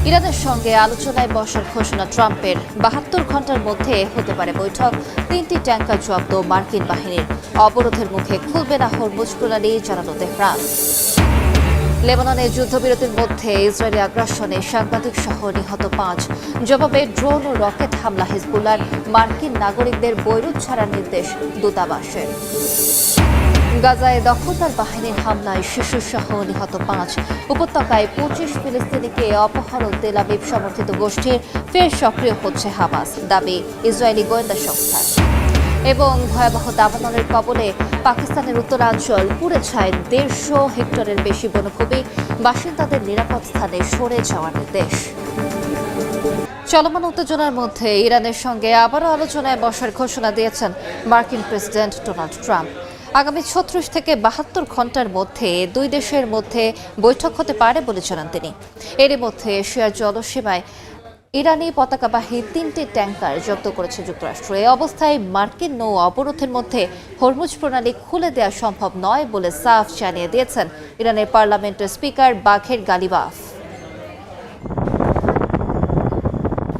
ইরানের সঙ্গে আলোচনায় বসার ঘোষণা ট্রাম্পের। ৭২ ঘন্টার মধ্যে হতে পারে বৈঠক। ৩টি ট্যাঙ্কার জব্দ মার্কিন বাহিনীর। অবরোধের মুখে খুলবে না হরমুজ প্রণালী, জানালো তেহরান। লেবাননে যুদ্ধবিরতির মধ্যে ইসরায়েলি আগ্রাসনে সাংবাদিক সহ নিহত ৫। জবাবে ড্রোন ও রকেট হামলা হিজবুল্লাহর। মার্কিন নাগরিকদের বৈরুত ছাড়ার নির্দেশ দূতাবাসের। গাজায় দখলদার বাহিনীর হামলায় শিশুসহ নিহত ৫। উপত্যকায় ২৫ ফিলিস্তিনিকে অপহরণ তেল আবিব সমর্থিত গোষ্ঠীর। ফের সক্রিয় হচ্ছে হামাস, দাবি ইসরায়েলি গোয়েন্দা সংস্থার। এবং ভয়াবহ দাবানলের কবলে পাকিস্তানের উত্তরাঞ্চল পুড়ে ছায় ১৫০ হেক্টরের বেশি বনভূমি। বাসিন্দাদের নিরাপদ স্থানে সরে যাওয়ার নির্দেশ। চলমান উত্তেজনার মধ্যে ইরানের সঙ্গে আবারও আলোচনায় বসার ঘোষণা দিয়েছেন মার্কিন প্রেসিডেন্ট ডোনাল্ড ট্রাম্প। আগামী ৩৬ থেকে ৭২ ঘন্টার মধ্যে দুই দেশের মধ্যে বৈঠক হতে পারে বলে জানান তিনি। এরই মধ্যে এশিয়ার জলসীমায় ইরানি পতাকাবাহী ৩টি ট্যাঙ্কার জব্দ করেছে যুক্তরাষ্ট্র। এই অবস্থায় মার্কিন নৌ অবরোধের মধ্যে হরমুজ প্রণালী খুলে দেওয়া সম্ভব নয় বলে সাফ জানিয়ে দিয়েছেন ইরানের পার্লামেন্টের স্পিকার বাঘের গালিবাফ।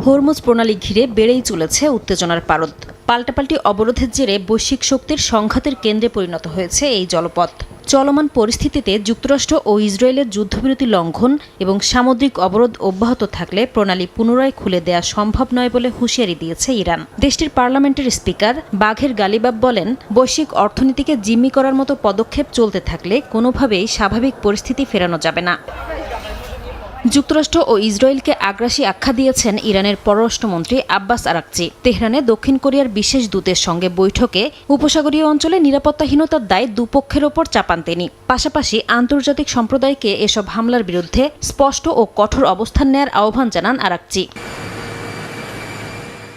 হরমুজ প্রণালী ঘিরে বেড়েই চলেছে উত্তেজনার পারদ। পাল্টাপাল্টি অবরোধের জেরে বৈশ্বিক শক্তির সংঘাতের কেন্দ্রে পরিণত হয়েছে এই জলপথ। চলমান পরিস্থিতিতে যুক্তরাষ্ট্র ও ইসরায়েলের যুদ্ধবিরতি লঙ্ঘন এবং সামুদ্রিক অবরোধ অব্যাহত থাকলে প্রণালী পুনরায় খুলে দেওয়া সম্ভব নয় বলে হুঁশিয়ারি দিয়েছে ইরান। দেশটির পার্লামেন্টের স্পিকার বাঘের গালিবাফ বলেন, বৈশ্বিক অর্থনীতিকে জিম্মি করার মতো পদক্ষেপ চলতে থাকলে কোনোভাবেই স্বাভাবিক পরিস্থিতি ফেরানো যাবে না। যুক্তরাষ্ট্র ও ইসরায়েলকে আগ্রাসী আখ্যা দিয়েছেন ইরানের পররাষ্ট্রমন্ত্রী আব্বাস আরাকচি। তেহরানে দক্ষিণ কোরিয়ার বিশেষ দূতের সঙ্গে বৈঠকে উপসাগরীয় অঞ্চলে নিরাপত্তাহীনতার দায় দুপক্ষের ওপর চাপান তিনি। পাশাপাশি আন্তর্জাতিক সম্প্রদায়কে এসব হামলার বিরুদ্ধে স্পষ্ট ও কঠোর অবস্থান নেয়ার আহ্বান জানান আরাকচি।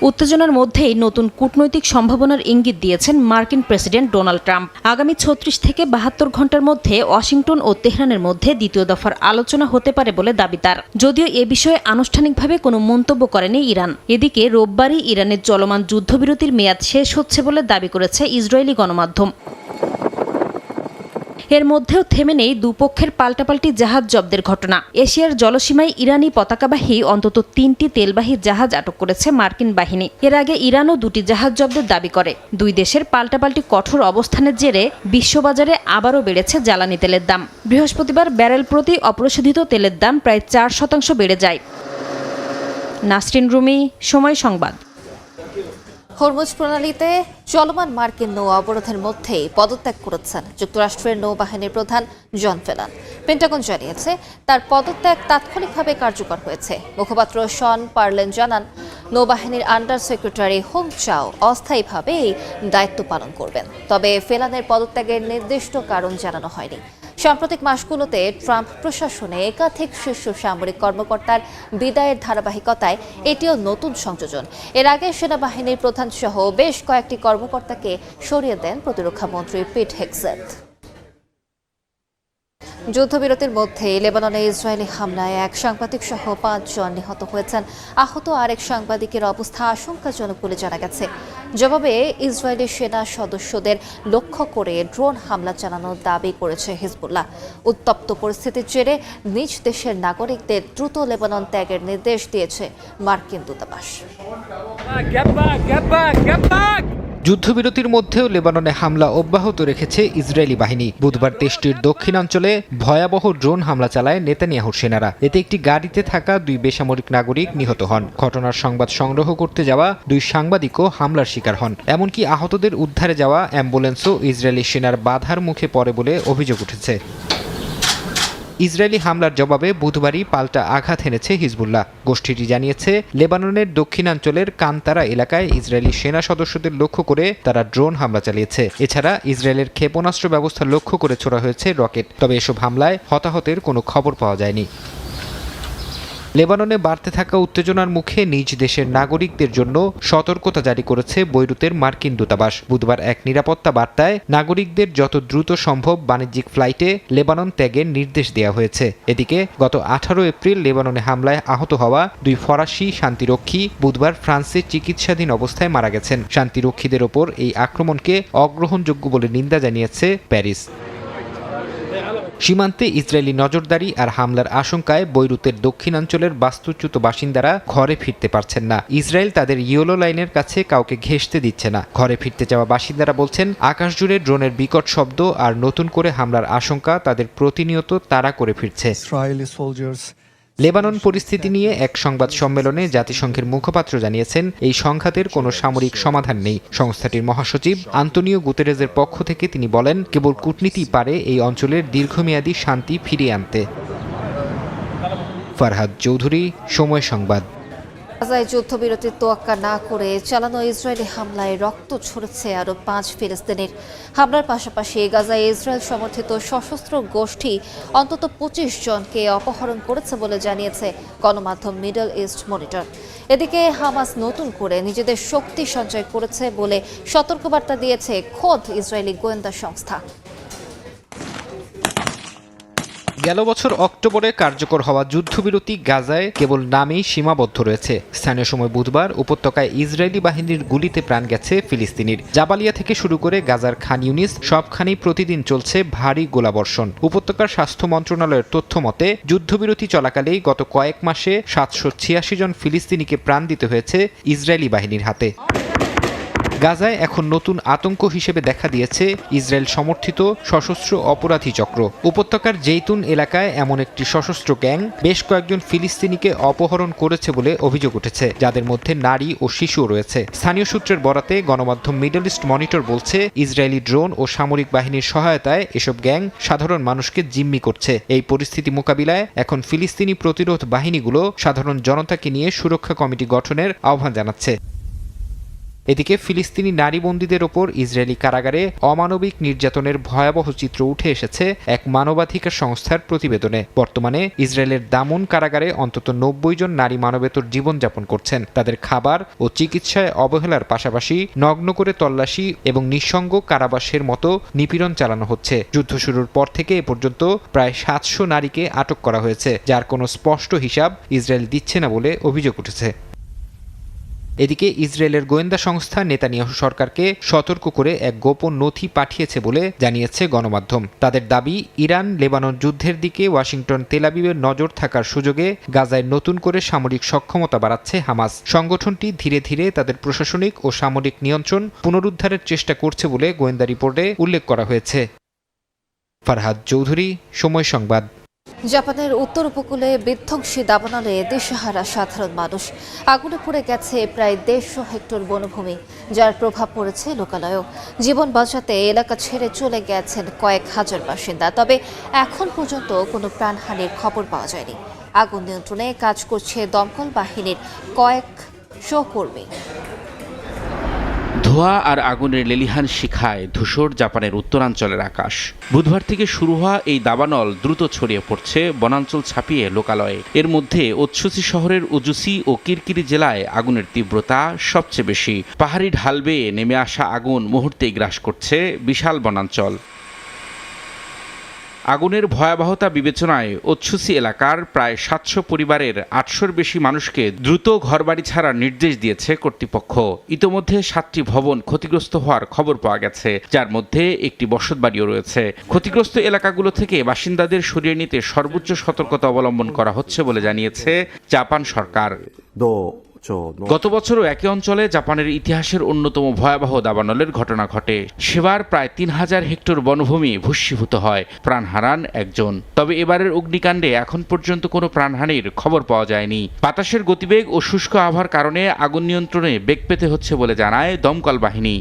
উত্তেজনার মধ্যেই নতুন কূটনৈতিক সম্ভাবনার ইঙ্গিত দিয়েছেন মার্কিন প্রেসিডেন্ট ডোনাল্ড ট্রাম্প। আগামী ৩৬ থেকে ৭২ ঘন্টার মধ্যে ওয়াশিংটন ও তেহরানের মধ্যে দ্বিতীয় দফার আলোচনা হতে পারে বলে দাবি তার। যদিও এ বিষয়ে আনুষ্ঠানিকভাবে কোনো মন্তব্য করেনি ইরান। এদিকে রোববারই ইরানের চলমান যুদ্ধবিরতির মেয়াদ শেষ হচ্ছে বলে দাবি করেছে ইসরায়েলি গণমাধ্যম। এর মধ্যেও থেমে নেই দুপক্ষের পাল্টাপাল্টি জাহাজ জব্দের ঘটনা। এশিয়ার জলসীমায় ইরানি পতাকাবাহী অন্তত ৩টি তেলবাহী জাহাজ আটক করেছে মার্কিন বাহিনী। এর আগে ইরানও ২টি জাহাজ জব্দের দাবি করে। দুই দেশের পাল্টাপাল্টি কঠোর অবস্থানের জেরে বিশ্ববাজারে আবারও বেড়েছে জ্বালানি তেলের দাম। বৃহস্পতিবার ব্যারেল প্রতি অপ্রশোধিত তেলের দাম প্রায় ৪% বেড়ে যায়। নাসরিন রুমি, সময় সংবাদ। হরমুজ প্রণালীতে চলমান মার্কিন নৌ অবরোধের মধ্যেই পদত্যাগ করেছেন যুক্তরাষ্ট্রের নৌবাহিনীর প্রধান জন ফেলান। পেন্টাগন জানিয়েছে তার পদত্যাগ তাৎক্ষণিকভাবে কার্যকর হয়েছে। মুখপাত্র শন পার্লেন জানান, নৌবাহিনীর আন্ডার সেক্রেটারি হোং চাও অস্থায়ীভাবে এই দায়িত্ব পালন করবেন। তবে ফেলানের পদত্যাগের নির্দিষ্ট কারণ জানানো হয়নি। সাম্প্রতিক মাসগুলোতে ট্রাম্প প্রশাসনে একাধিক শীর্ষ সামরিক কর্মকর্তার বিদায়ের ধারাবাহিকতায় এটিও নতুন সংযোজন। এর আগে সেনাবাহিনীর প্রধান সহ বেশ কয়েকটি কর্মকর্তাকে সরিয়ে দেন প্রতিরক্ষা মন্ত্রী পিট হেগসেথ। যুদ্ধবিরতির মধ্যে লেবাননে ইসরায়েলি হামলায় এক সাংবাদিক সহ ৫ জন নিহত হয়েছেন। আহত আরেক সাংবাদিকের অবস্থা আশঙ্কাজনক বলে জানা গেছে। জবাবে ইসরায়েলি সেনা সদস্যদের লক্ষ্য করে ড্রোন হামলা চালানোর দাবি করেছে হিজবুল্লাহ। উত্তপ্ত পরিস্থিতির জেরে নিজ দেশের নাগরিকদের দ্রুত লেবানন ত্যাগের নির্দেশ দিয়েছে মার্কিন দূতাবাস। যুদ্ধবিরতির মধ্যেও লেবাননে হামলা অব্যাহত রেখেছে ইসরায়েলি বাহিনী। বুধবার দেশটির দক্ষিণাঞ্চলে ভয়াবহ ড্রোন হামলা চালায় নেতানিয়াহুর সেনারা। এতে একটি গাড়িতে থাকা 2 বেসামরিক নাগরিক নিহত হন। ঘটনার সংবাদ সংগ্রহ করতে যাওয়া 2 সাংবাদিকও হামলার শিকার হন। এমনকি আহতদের উদ্ধারে যাওয়া অ্যাম্বুলেন্সও ইসরায়েলি সেনার বাধার মুখে পড়ে বলে অভিযোগ উঠেছে। ইসরায়েলি হামলার জবাবে বুধবারই পাল্টা আঘাত এনেছে হিজবুল্লাহ। গোষ্ঠীটি জানিয়েছে, লেবাননের দক্ষিণাঞ্চলের কান্তারা এলাকায় ইসরায়েলি সেনা সদস্যদের লক্ষ্য করে তারা ড্রোন হামলা চালিয়েছে। এছাড়া ইসরায়েলের ক্ষেপণাস্ত্র ব্যবস্থা লক্ষ্য করে ছোড়া হয়েছে রকেট। তবে এসব হামলায় হতাহতের কোনো খবর পাওয়া যায়নি। লেবাননে বাড়তে থাকা উত্তেজনার মুখে নিজ দেশের নাগরিকদের জন্য সতর্কতা জারি করেছে বৈরুতের মার্কিন দূতাবাস। বুধবার এক নিরাপত্তা বার্তায় নাগরিকদের যত দ্রুত সম্ভব বাণিজ্যিক ফ্লাইটে লেবানন ত্যাগের নির্দেশ দেওয়া হয়েছে। এদিকে গত 18 এপ্রিল লেবাননে হামলায় আহত হওয়া 2 ফরাসি শান্তিরক্ষী বুধবার ফ্রান্সে চিকিৎসাধীন অবস্থায় মারা গেছেন। শান্তিরক্ষীদের ওপর এই আক্রমণকে অগ্রহণযোগ্য বলে নিন্দা জানিয়েছে প্যারিস। সীমান্তে ইসরায়েলি নজরদারি আর হামলার আশঙ্কায় বৈরুতের দক্ষিণাঞ্চলের বাস্তুচ্যুত বাসিন্দারা ঘরে ফিরতে পারছেন না। ইসরায়েল তাদের ইয়েলো লাইনের কাছে কাউকে ঘেঁষতে দিচ্ছে না। ঘরে ফিরতে যাওয়া বাসিন্দারা বলছেন, আকাশ জুড়ে ড্রোনের বিকট শব্দ আর নতুন করে হামলার আশঙ্কা তাদের প্রতিনিয়ত তাড়া করে ফিরছে। লেবানন পরিস্থিতি নিয়ে এক সংবাদ সম্মেলনে জাতিসংঘের মুখপাত্র জানিয়েছেন, এই সংঘাতের কোনো সামরিক সমাধান নেই। সংস্থাটির মহাসচিব আন্তোনিও গুতেরেজের পক্ষ থেকে তিনি বলেন, কেবল কূটনীতি পারে এই অঞ্চলের দীর্ঘমেয়াদী শান্তি ফিরিয়ে আনতে। ফারহাদ চৌধুরী, সময় সংবাদ। গাজায় যুদ্ধবিরতির তোয়াক্কা না করে চালানো ইসরায়েলি হামলায় রক্ত ঝরেছে আরও 5 ফিলিস্তিনির। হামলার পাশাপাশি গাজায় ইসরায়েল সমর্থিত সশস্ত্র গোষ্ঠী অন্তত 25 জনকে অপহরণ করেছে বলে জানিয়েছে গণমাধ্যম মিডল ইস্ট মনিটর। এদিকে হামাস নতুন করে নিজেদের শক্তি সঞ্চয় করেছে বলে সতর্কবার্তা দিয়েছে খোদ ইসরায়েলি গোয়েন্দা সংস্থা। গেল বছর অক্টোবরে কার্যকর হওয়া যুদ্ধবিরতি গাজায় কেবল নামেই সীমাবদ্ধ রয়েছে। স্থানীয় সময় বুধবার উপত্যকায় ইসরায়েলি বাহিনীর গুলিতে প্রাণ গেছে ফিলিস্তিনির। জাবালিয়া থেকে শুরু করে গাজার খান ইউনিস সবখানেই প্রতিদিন চলছে ভারী গোলাবর্ষণ। উপত্যকার স্বাস্থ্য মন্ত্রণালয়ের তথ্য মতে যুদ্ধবিরতি চলাকালেই গত কয়েক মাসে 786 জন ফিলিস্তিনিকে প্রাণ দিতে হয়েছে ইসরায়েলি বাহিনীর হাতে। গাজায় এখন নতুন আতঙ্ক হিসেবে দেখা দিয়েছে ইসরায়েল সমর্থিত সশস্ত্র অপরাধী চক্র। উপত্যকার জেইতুন এলাকায় এমন একটি সশস্ত্র গ্যাং বেশ কয়েকজন ফিলিস্তিনিকে অপহরণ করেছে বলে অভিযোগ উঠেছে, যাদের মধ্যে নারী ও শিশুও রয়েছে। স্থানীয় সূত্রের বরাতে গণমাধ্যম মিডল ইস্ট মনিটর বলছে, ইসরায়েলি ড্রোন ও সামরিক বাহিনীর সহায়তায় এসব গ্যাং সাধারণ মানুষকে জিম্মি করছে। এই পরিস্থিতি মোকাবিলায় এখন ফিলিস্তিনি প্রতিরোধ বাহিনীগুলো সাধারণ জনতাকে নিয়ে সুরক্ষা কমিটি গঠনের আহ্বান জানাচ্ছে। এদিকে ফিলিস্তিনি নারী বন্দীদের ওপর ইসরায়েলি কারাগারে অমানবিক নির্যাতনের ভয়াবহ চিত্র উঠে এসেছে এক মানবাধিকার সংস্থার প্রতিবেদনে। বর্তমানে ইসরায়েলের দামন কারাগারে অন্তত 90 জন নারী মানবেতর জীবনযাপন করছেন। তাদের খাবার ও চিকিৎসায় অবহেলার পাশাপাশি নগ্ন করে তল্লাশি এবং নিঃসঙ্গ কারাবাসের মতো নিপীড়ন চালানো হচ্ছে। যুদ্ধ শুরুর পর থেকে এ পর্যন্ত প্রায় 700 নারীকে আটক করা হয়েছে, যার কোনো স্পষ্ট হিসাব ইসরায়েল দিচ্ছে না বলে অভিযোগ উঠেছে। এদিকে ইসরায়েলের গোয়েন্দা সংস্থা নেতানিয়াহু সরকারকে সতর্ক করে এক গোপন নথি পাঠিয়েছে বলে জানিয়েছে গণমাধ্যম। তাদের দাবি, ইরান লেবানন যুদ্ধের দিকে ওয়াশিংটন তেলাবিবের নজর থাকার সুযোগে গাজায় নতুন করে সামরিক সক্ষমতা বাড়াচ্ছে হামাস। সংগঠনটি ধীরে ধীরে তাদের প্রশাসনিক ও সামরিক নিয়ন্ত্রণ পুনরুদ্ধারের চেষ্টা করছে বলে গোয়েন্দা রিপোর্টে উল্লেখ করা হয়েছে। ফারহাদ চৌধুরী, সময় সংবাদ। জাপানের উত্তর উপকূলে বিধ্বংসী দাবানলে দিশেহারা সাধারণ মানুষ। আগুনে পুড়ে গেছে প্রায় 150 হেক্টর বনভূমি, যার প্রভাব পড়েছে লোকালয়েও। জীবন বাঁচাতে এলাকা ছেড়ে চলে গেছেন কয়েক হাজার বাসিন্দা, তবে এখন পর্যন্ত কোনো প্রাণহানির খবর পাওয়া যায়নি। আগুন নিয়ন্ত্রণে কাজ করছে দমকল বাহিনীর কয়েকশো কর্মী। ধোঁয়া আর আগুনের লেলিহান শিখায় ধূসর জাপানের উত্তরাঞ্চলের আকাশ। বুধবার থেকে শুরু হওয়া এই দাবানল দ্রুত ছড়িয়ে পড়ছে বনাঞ্চল ছাপিয়ে লোকালয়ে। এর মধ্যে ওৎসুচি শহরের উজুসি ও কিরকিরি জেলায় আগুনের তীব্রতা সবচেয়ে বেশি। পাহাড়ি ঢাল বেয়ে নেমে আসা আগুন মুহূর্তেই গ্রাস করছে বিশাল বনাঞ্চল। আগুনের ভয়াবহতা বিবেচনায় ওৎসুচি এলাকার প্রায় 700 পরিবারের 800-র বেশি মানুষকে দ্রুত ঘরবাড়ি ছাড়ার নির্দেশ দিয়েছে কর্তৃপক্ষ। ইতোমধ্যে 7টি ভবন ক্ষতিগ্রস্ত হওয়ার খবর পাওয়া গেছে, যার মধ্যে একটি বসতবাড়িও রয়েছে। ক্ষতিগ্রস্ত এলাকাগুলো থেকে বাসিন্দাদের সরিয়ে নিতে সর্বোচ্চ সতর্কতা অবলম্বন করা হচ্ছে বলে জানিয়েছে জাপান সরকার। গত বছরও একই অঞ্চলে জাপানের ইতিহাসের অন্যতম ভয়াবহ দাবানলের ঘটনা ঘটে। সেবার প্রায় 3000 হেক্টর বনভূমি ভস্মীভূত হয়, প্রাণ হারান একজন। তবে এবারের অগ্নিকাণ্ডে এখন পর্যন্ত কোনো প্রাণহানির খবর পাওয়া যায়নি। বাতাসের গতিবেগ ও শুষ্ক আবহাওয়ার কারণে আগুন নিয়ন্ত্রণে বেগ পেতে হচ্ছে বলে জানায় দমকল বাহিনী।